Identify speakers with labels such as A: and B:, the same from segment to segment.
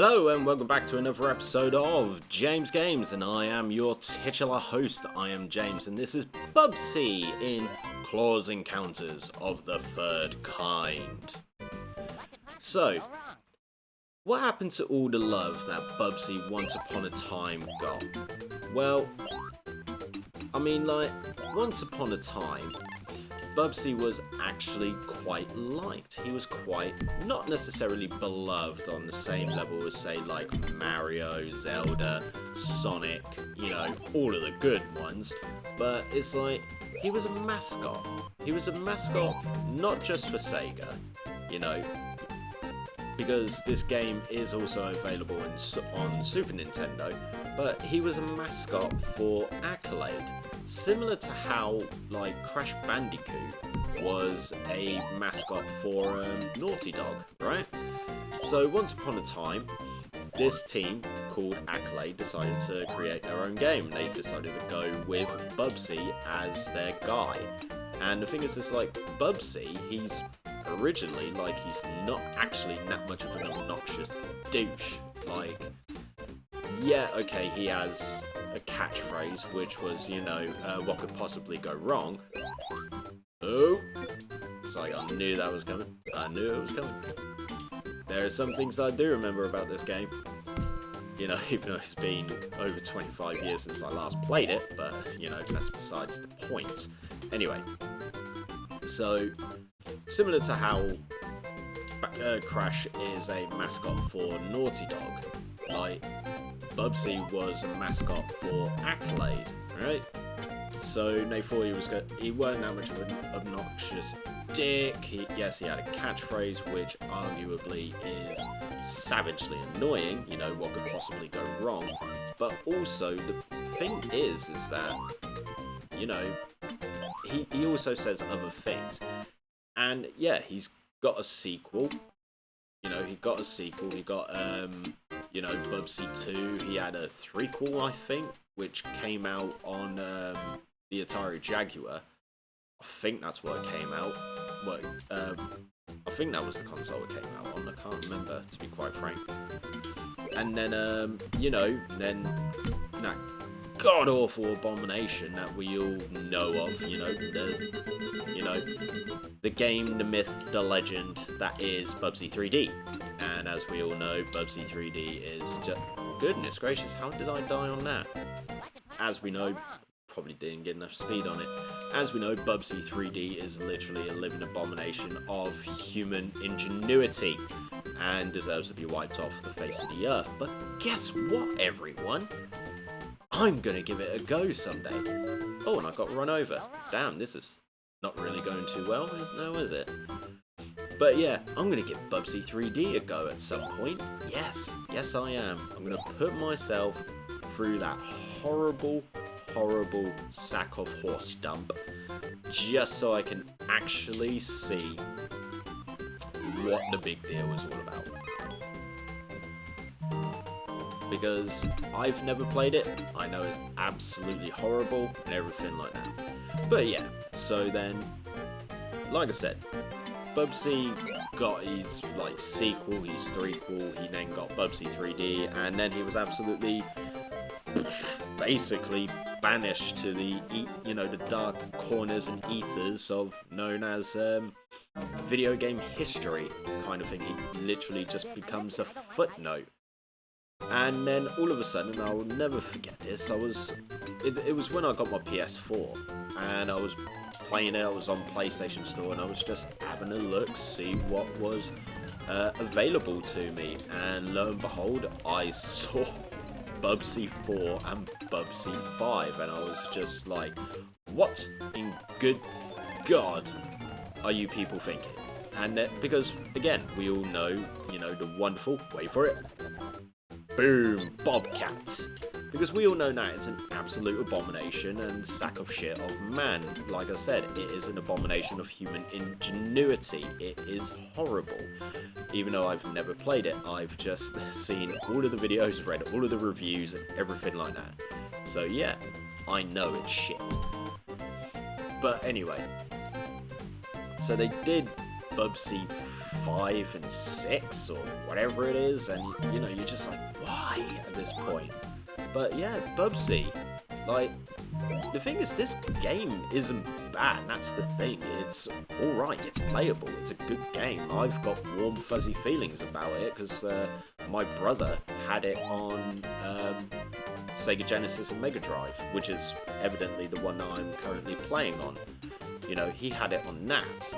A: Hello and welcome back to another episode of James Games, and I am your titular host. I am James, and this is Bubsy in Claws Encounters of the Third Kind. So, what happened to all the love that Bubsy once upon a time got? Well, once upon a time, Bubsy was actually quite liked. He was quite, not necessarily beloved on the same level as, say, like Mario, Zelda, Sonic, all of the good ones. But it's like, he was a mascot. He was a mascot not just for Sega, because this game is also available on Super Nintendo, but he was a mascot for Accolade. Similar to how, Crash Bandicoot was a mascot for Naughty Dog, right? So once upon a time, this team called Accolade decided to create their own game. They decided to go with Bubsy as their guy. And the thing is, Bubsy, he's originally, he's not actually that much of an obnoxious douche. Yeah, okay, he has a catchphrase, which was, what could possibly go wrong. Oh, it's like I knew that was coming. I knew it was coming. There are some things I do remember about this game. Even though it's been over 25 years since I last played it, but, that's besides the point. Anyway, so, similar to how Crash is a mascot for Naughty Dog, Bubsy was a mascot for Accolade, right? So they thought he weren't that much of an obnoxious dick. Yes, he had a catchphrase, which arguably is savagely annoying. What could possibly go wrong? But also, the thing is that, he also says other things. And yeah, he's got a sequel. He got a sequel. He got, Bubsy 2. He had a threequel, I think, which came out on the Atari Jaguar. I think that's what it came out. I think that was the console it came out on. I can't remember, to be quite frank. And then, then that god-awful abomination that we all know of, the game, the myth, the legend that is Bubsy 3D. And as we all know, Bubsy 3D is just... Goodness gracious, how did I die on that? As we know, probably didn't get enough speed on it. As we know, Bubsy 3D is literally a living abomination of human ingenuity and deserves to be wiped off the face of the earth. But guess what, everyone? I'm gonna give it a go someday. Oh, and I got run over. Damn, this is not really going too well, is it? But yeah, I'm gonna give Bubsy 3D a go at some point. Yes, I am. I'm gonna put myself through that horrible sack of horse dump, just so I can actually see what the big deal is all about. Because I've never played it, I know it's absolutely horrible and everything like that. But yeah, so then, like I said, Bubsy got his sequel, his threequel, he then got Bubsy 3D, and then he was absolutely basically banished to the dark corners and ethers of known as video game history kind of thing. He literally just becomes a footnote. And then all of a sudden, I will never forget this, it was when I got my PS4, and I was playing it. I was on PlayStation Store, and I was just having a look, see what was available to me, and lo and behold, I saw Bubsy 4 and Bubsy 5, and I was just like, what in good God are you people thinking? And because, again, we all know, the wonderful, wait for it, boom, Bobcat. Because we all know now it's an absolute abomination and sack of shit of man. Like I said, it is an abomination of human ingenuity. It is horrible. Even though I've never played it, I've just seen all of the videos, read all of the reviews and everything like that. So yeah, I know it's shit. But anyway, so they did Bubsy 5 and 6 or whatever it is, and you know, you're just like, why at this point? But yeah, Bubsy, like, the thing is, this game isn't bad, that's the thing. It's alright, it's playable, it's a good game. I've got warm fuzzy feelings about it because my brother had it on Sega Genesis and Mega Drive, which is evidently the one that I'm currently playing on. You know, he had it on that,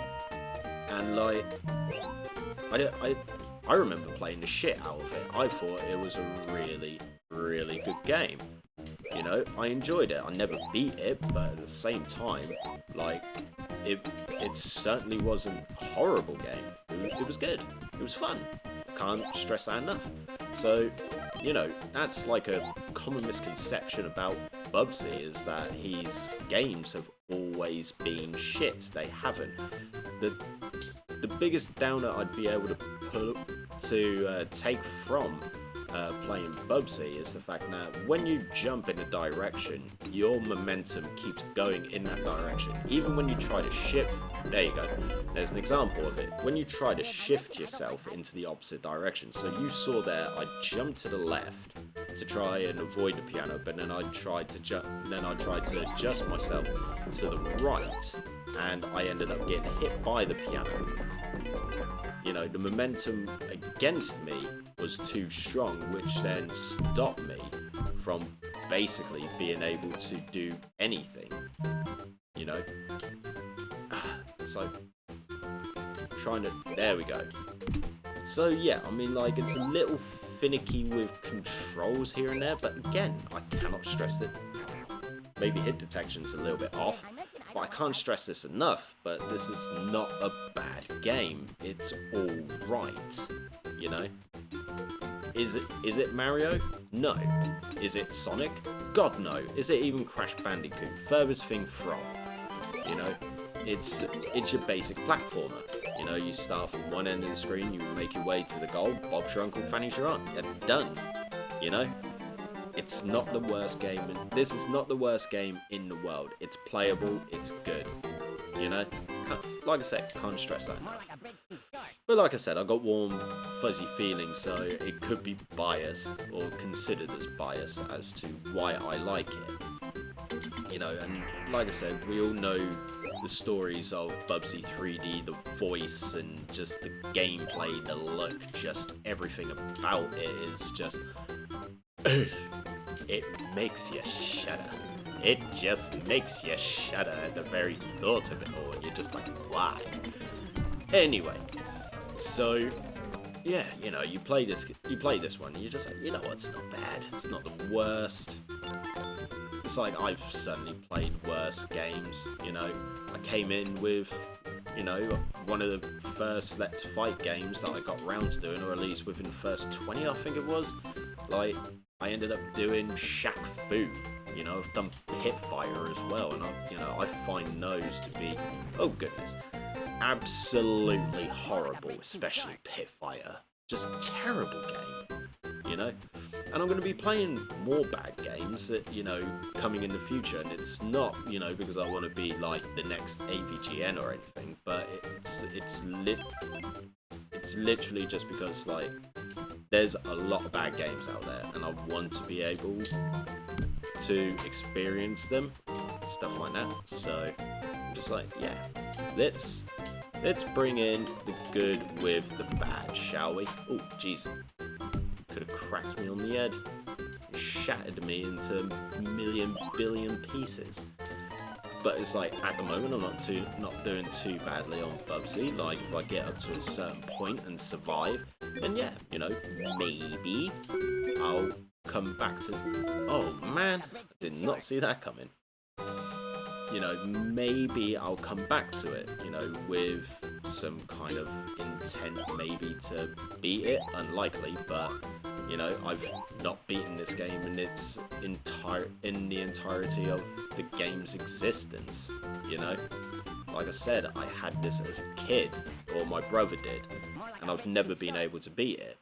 A: and like, I remember playing the shit out of it. I thought it was a really, really good game. You know, I enjoyed it. I never beat it, but at the same time, like, it certainly wasn't a horrible game. It was good. It was fun. Can't stress that enough. So, you know, that's like a common misconception about Bubsy, is that his games have always been shit. They haven't. The biggest downer I'd be able to take from playing Bubsy is the fact that when you jump in a direction, your momentum keeps going in that direction. Even when you try to shift, there you go, there's an example of it. When you try to shift yourself into the opposite direction, so you saw there, I jumped to the left to try and avoid the piano, but then I tried to adjust myself to the right, and I ended up getting hit by the piano. You know, the momentum against me was too strong, which then stopped me from basically being able to do anything. You know? So, trying to... There we go. So yeah, I mean, like, it's a little finicky with controls here and there, but again, I cannot stress that maybe hit detection's a little bit off. But I can't stress this enough, but this is not a bad game. It's alright, you know? Is it Mario? No. Is it Sonic? God no. Is it even Crash Bandicoot? Furthest thing from. You know? It's your basic platformer. You know, you start from one end of the screen, you make your way to the goal, Bob's your uncle, Fanny's your aunt. You're done. You know? It's not the worst game, and this is not the worst game in the world. It's playable, it's good, you know? Like I said, can't stress that enough. But like I said, I got warm, fuzzy feelings, so it could be biased, or considered as biased, as to why I like it. You know, and like I said, we all know the stories of Bubsy 3D, the voice, and just the gameplay, the look, just everything about it is just... It makes you shudder. It just makes you shudder at the very thought of it all, and you're just like, why? Anyway, so yeah, you know, you play this one, and you're just like, you know what, it's not bad. It's not the worst. It's like, I've certainly played worse games, you know. I came in with, you know, one of the first Let's Fight games that I got round to doing, or at least within the first 20, I think it was. Like, I ended up doing Shaq Fu. You know, I've done Pitfire as well, and I find those to be, oh goodness, absolutely horrible, especially Pitfire. Just terrible game, you know? And I'm going to be playing more bad games that, you know, coming in the future, and it's not, you know, because I want to be like the next AVGN or anything, but it's literally just because, like, there's a lot of bad games out there, and I want to be able to experience them, stuff like that. So I'm just like, yeah, let's bring in the good with the bad, shall we? Oh, jeez, could have cracked me on the head, shattered me into a million billion pieces. But it's like, at the moment, I'm not doing too badly on Bubsy. Like, if I get up to a certain point and survive, then yeah, you know, maybe I'll come back to... Oh man, I did not see that coming. You know, maybe I'll come back to it, you know, with some kind of intent maybe to beat it. Unlikely, but, you know, I've not beaten this game in the entirety of the game's existence, you know? Like I said, I had this as a kid, or my brother did, and I've never been able to beat it.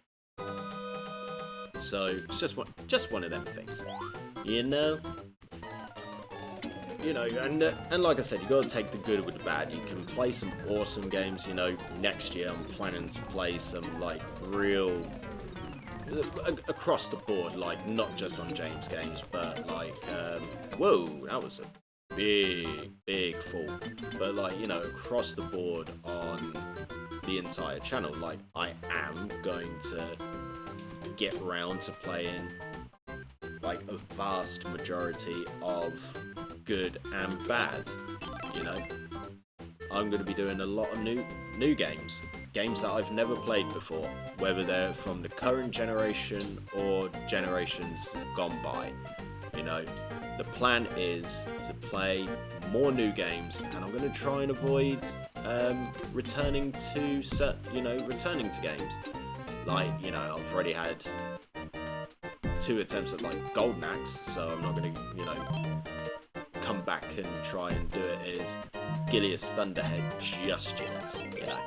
A: So, it's just one of them things, you know? you know, and like I said, you got to take the good with the bad. You can play some awesome games. You know, next year I'm planning to play some like real across the board, like not just on James games, but like whoa, that was a big fall. But like, you know, across the board on the entire channel, like I am going to get around to playing like a vast majority of good and bad. You know, I'm going to be doing a lot of new games that I've never played before, whether they're from the current generation or generations gone by. You know, the plan is to play more new games, and I'm going to try and avoid returning to games. Like, you know, I've already had 2 attempts at like Golden Axe, so I'm not going to, you know, come back and try and do it as Gilius Thunderhead just yet. You know,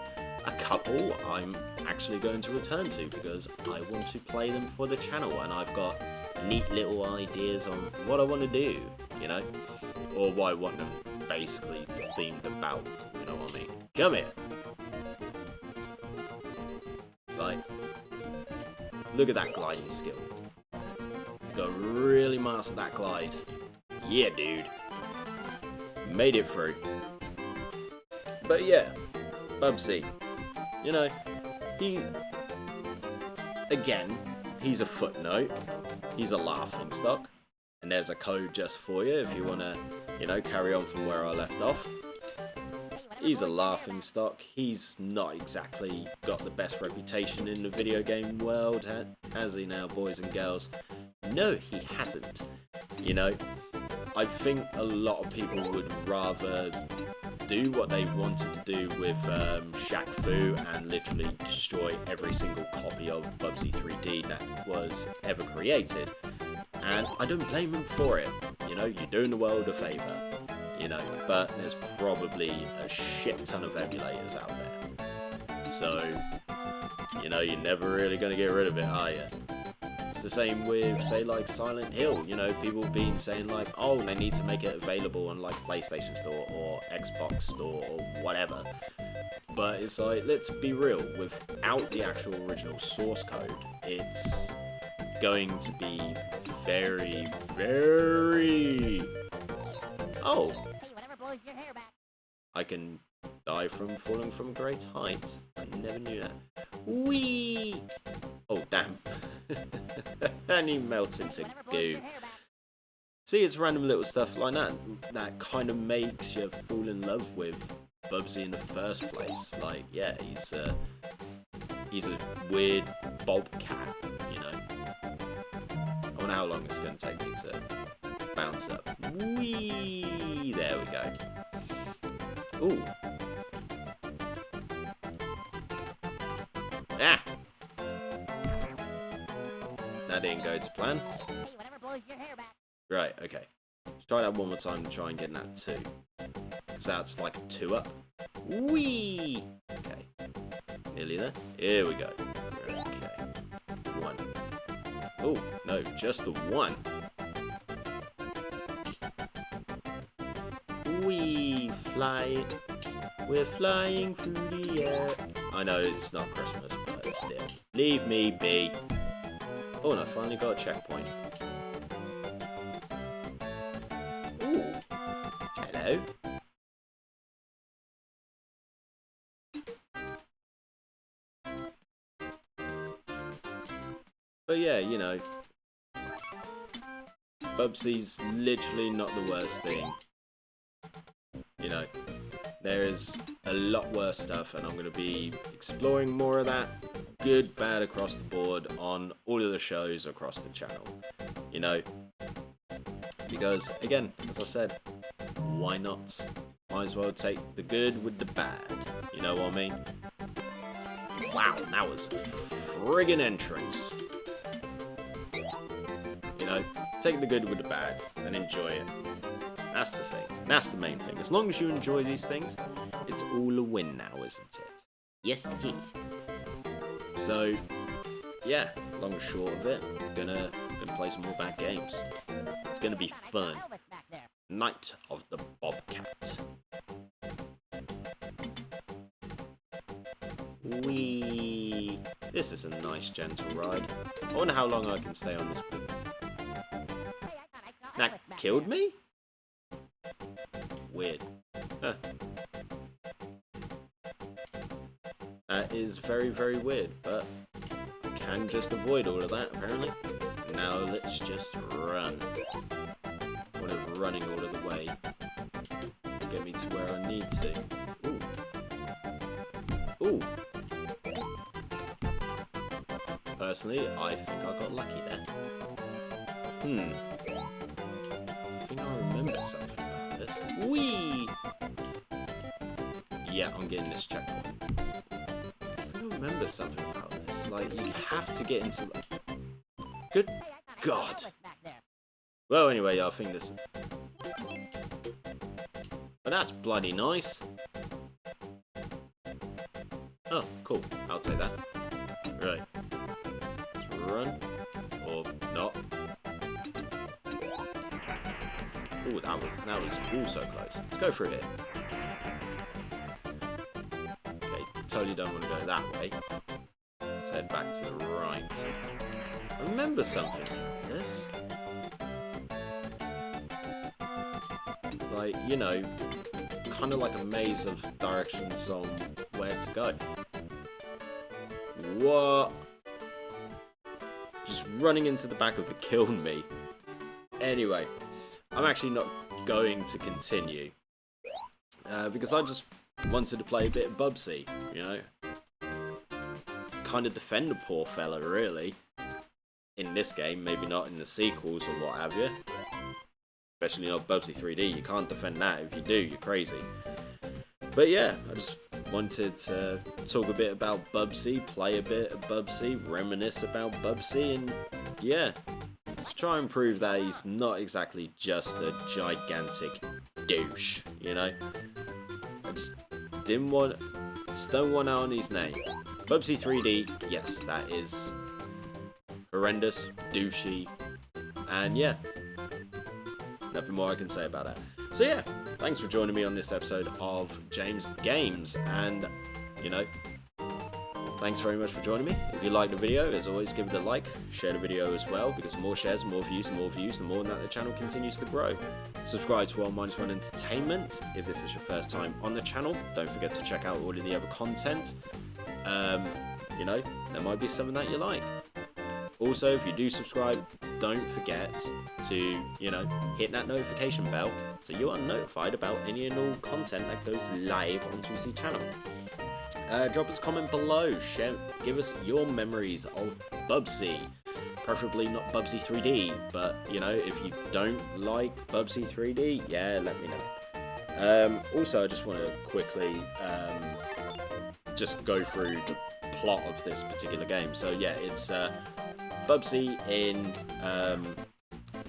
A: a couple I'm actually going to return to because I want to play them for the channel, and I've got neat little ideas on what I want to do, you know, or what I want them basically themed about, you know what I mean? Come here. It's like, look at that gliding skill. Got to really master that glide. Yeah, dude. Made it through. But yeah, Bubsy. You know, he's a footnote. He's a laughing stock. And there's a code just for you if you want to, you know, carry on from where I left off. He's a laughing stock. He's not exactly got the best reputation in the video game world, has he now, boys and girls? No, he hasn't. You know, I think a lot of people would rather do what they wanted to do with Shaq Fu and literally destroy every single copy of Bubsy 3D that was ever created. And I don't blame them for it. You know, you're doing the world a favour. You know, but there's probably a shit ton of emulators out there. So, you know, you're never really going to get rid of it, are you? It's the same with, say, like Silent Hill. You know, people been saying like, oh, they need to make it available on like PlayStation Store or Xbox Store or whatever. But it's like, let's be real, without the actual original source code, it's going to be very, very... Oh! I can die from falling from a great height. I never knew that. Whee! Oh, damn. And he melts into goo. See, it's random little stuff like that that kind of makes you fall in love with Bubsy in the first place. Like, yeah, he's a weird Bobcat, you know. I wonder how long it's going to take me to bounce up. Whee! There we go. Ooh. Ah! That didn't go to plan. Right, okay. Let's try that one more time and try and get that 2. So that's like a 2 up. Whee! Okay. Nearly there. Here we go. Okay. 1. Oh, no, just the 1. We fly. We're flying through the air. I know it's not Christmas, but still. Leave me be. Oh, and I finally got a checkpoint. Ooh. Hello. But yeah, you know, Bubsy's literally not the worst thing. You know, there is a lot worse stuff, and I'm going to be exploring more of that, good, bad, across the board, on all of the shows across the channel. You know, because, again, as I said, why not? Might as well take the good with the bad, you know what I mean? Wow, that was a friggin' entrance. You know, take the good with the bad, and enjoy it. That's the thing. That's the main thing. As long as you enjoy these things, it's all a win now, isn't it? Yes, it is. So, yeah, long and short of it, I'm gonna play some more bad games. It's gonna be fun. Night of the Bobcat. Whee! This is a nice gentle ride. I wonder how long I can stay on this. That killed me? Weird. Huh. That is very, very weird, but I can just avoid all of that, apparently. Now let's just run. What if running all of the way get me to where I need to? Ooh. Ooh. Personally, I think I got lucky there. I think I remember something about this. Whee! Yeah, I'm getting this checkpoint. I remember something about this. Like, you have to get into... Good God! Well, anyway, I think this... But that's bloody nice. Oh, cool. I'll take that. Right. Let's run. Or not. Ooh, that was also close. Let's go through here. Okay, totally don't want to go that way. Let's head back to the right. I remember something like this. Like, you know, kind of like a maze of directions on where to go. What? Just running into the back of it killed me. Anyway, I'm actually not going to continue. Because I just wanted to play a bit of Bubsy, you know. Kind of defend the poor fella, really. In this game, maybe not in the sequels or what have you. Especially not Bubsy 3D, you can't defend that. If you do, you're crazy. But yeah, I just wanted to talk a bit about Bubsy, play a bit of Bubsy, reminisce about Bubsy, and yeah, let's try and prove that he's not exactly just a gigantic douche, you know? I just don't want that on his name. Bubsy 3D, yes, that is horrendous, douchey, and yeah, nothing more I can say about that. So yeah, thanks for joining me on this episode of James Games, and you know, thanks very much for joining me. If you liked the video, as always, give it a like, share the video as well, because the more shares, the more views, the more that the channel continues to grow. Subscribe to All-1 Entertainment if this is your first time on the channel. Don't forget to check out all of the other content. You know, there might be something that you like. Also, if you do subscribe, don't forget to, you know, hit that notification bell so you are notified about any and all content that goes live onto the channel. Drop us a comment below, give us your memories of Bubsy. Preferably not Bubsy 3D, but, you know, if you don't like Bubsy 3D, yeah, let me know. Also, I just want to quickly just go through the plot of this particular game. So yeah, it's Bubsy in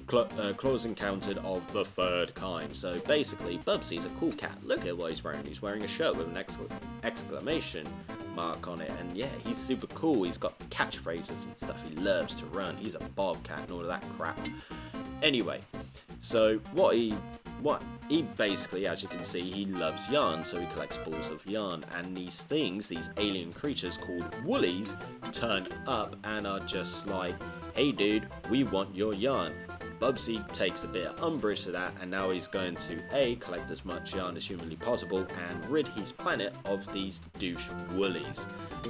A: Claws Encountered of the Third Kind. So basically, Bubsy's a cool cat. Look at what he's wearing. He's wearing a shirt with an exclamation mark on it. And yeah, he's super cool. He's got catchphrases and stuff. He loves to run. He's a Bobcat and all of that crap. Anyway, so what he basically, as you can see, he loves yarn, so he collects balls of yarn, and these things, these alien creatures called woolies, turn up and are just like, hey dude, we want your yarn. Bubsy takes a bit of umbrage to that, and now he's going to collect as much yarn as humanly possible and rid his planet of these douche woolies.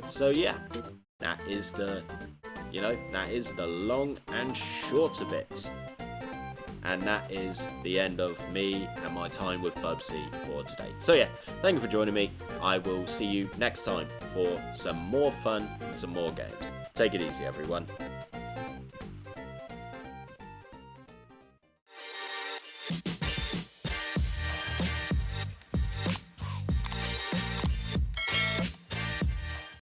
A: So yeah, that is the long and short of it. And that is the end of me and my time with Bubsy for today. So yeah, thank you for joining me. I will see you next time for some more fun and some more games. Take it easy, everyone.